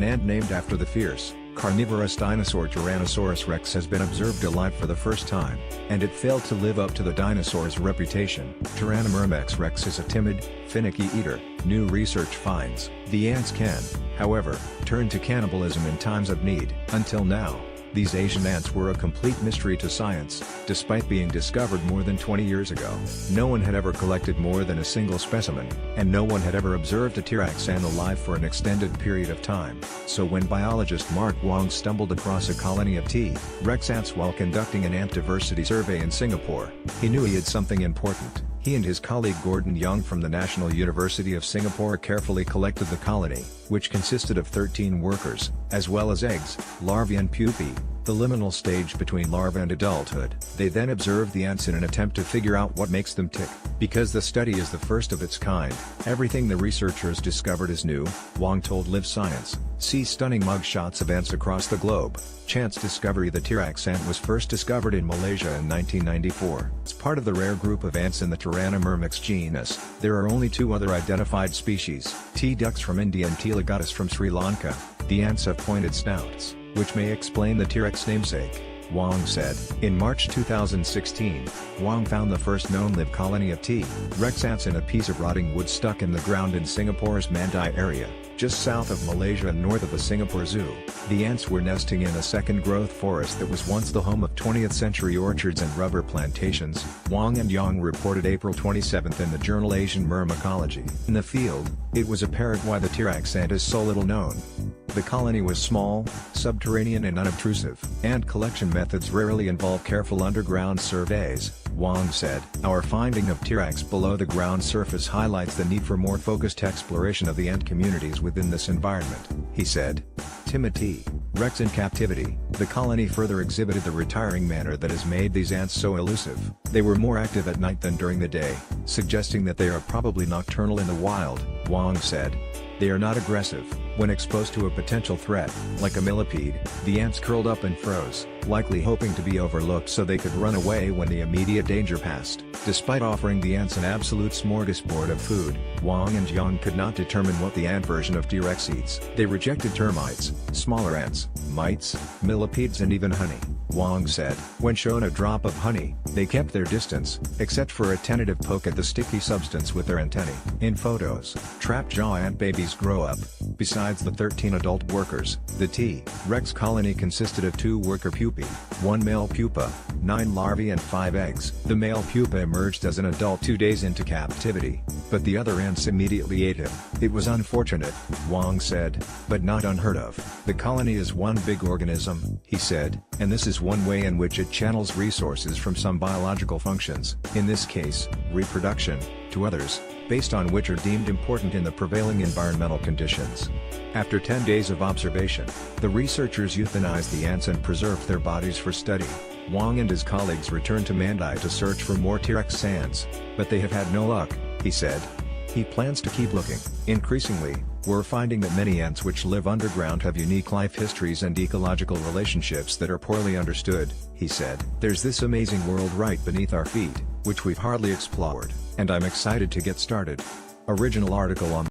ant named after the fierce, carnivorous dinosaur Tyrannosaurus rex has been observed alive for the first time, and it failed to live up to the dinosaur's reputation. Tyrannomyrmex rex is a timid, finicky eater. New research finds the ants can, however, turn to cannibalism in times of need. Until now, these Asian ants were a complete mystery to science, despite being discovered more than 20 years ago. No one had ever collected more than a single specimen, and no one had ever observed a T-Rex ant alive for an extended period of time. So when biologist Mark Wong stumbled across a colony of T-Rex ants while conducting an ant diversity survey in Singapore, he knew he had something important. He and his colleague Gordon Young from the National University of Singapore carefully collected the colony, which consisted of 13 workers, as well as eggs, larvae and pupae, the liminal stage between larva and adulthood. They then observed the ants in an attempt to figure out what makes them tick. Because the study is the first of its kind, everything the researchers discovered is new, Wong told Live Science. See stunning mugshots of ants across the globe. Chance discovery: the T-Rex ant was first discovered in Malaysia in 1994. It's part of the rare group of ants in the Tyrannomyrmex genus. There are only 2 other identified species, T. dux from India and T. ligatus from Sri Lanka. The ants have pointed snouts, which may explain the T-Rex namesake, Wong said. In March 2016, Wong found the first known live colony of T-Rex ants in a piece of rotting wood stuck in the ground in Singapore's Mandai area, just south of Malaysia and north of the Singapore Zoo. The ants were nesting in a second-growth forest that was once the home of 20th-century orchards and rubber plantations, Wong and Young reported April 27 in the journal Asian Myrmecology. In the field, it was apparent why the T-Rex ant is so little known. The colony was small, subterranean and unobtrusive. Ant collection methods rarely involve careful underground surveys, Wong said. Our finding of T-Rex below the ground surface highlights the need for more focused exploration of the ant communities within this environment, he said. Timothy Rex in captivity. The colony further exhibited the retiring manner that has made these ants so elusive. They were more active at night than during the day, suggesting that they are probably nocturnal in the wild, Wong said. They are not aggressive. When exposed to a potential threat, like a millipede, the ants curled up and froze, likely hoping to be overlooked so they could run away when the immediate danger passed. Despite offering the ants an absolute smorgasbord of food, Wong and Young could not determine what the ant version of T-Rex eats. They rejected termites, smaller ants, mites, millipedes and even honey, Wong said. When shown a drop of honey, they kept their distance, except for a tentative poke at the sticky substance with their antennae. In photos, trap jaw ant babies grow up. Besides the 13 adult workers, the T-Rex colony consisted of 2 worker pupae, 1 male pupa, 9 larvae and 5 eggs. The male pupa emerged as an adult 2 days into captivity, but the other ants immediately ate him. It was unfortunate, Wong said, but not unheard of. The colony is one big organism, he said, and this is one way in which it channels resources from some biological functions, in this case, reproduction, to others, based on which are deemed important in the prevailing environmental conditions. After 10 days of observation, the researchers euthanized the ants and preserved their bodies for study. Wong and his colleagues returned to Mandai to search for more T-Rex ants, but they have had no luck, he said. He plans to keep looking. Increasingly, we're finding that many ants which live underground have unique life histories and ecological relationships that are poorly understood, he said. There's this amazing world right beneath our feet, which we've hardly explored, and I'm excited to get started. Original article on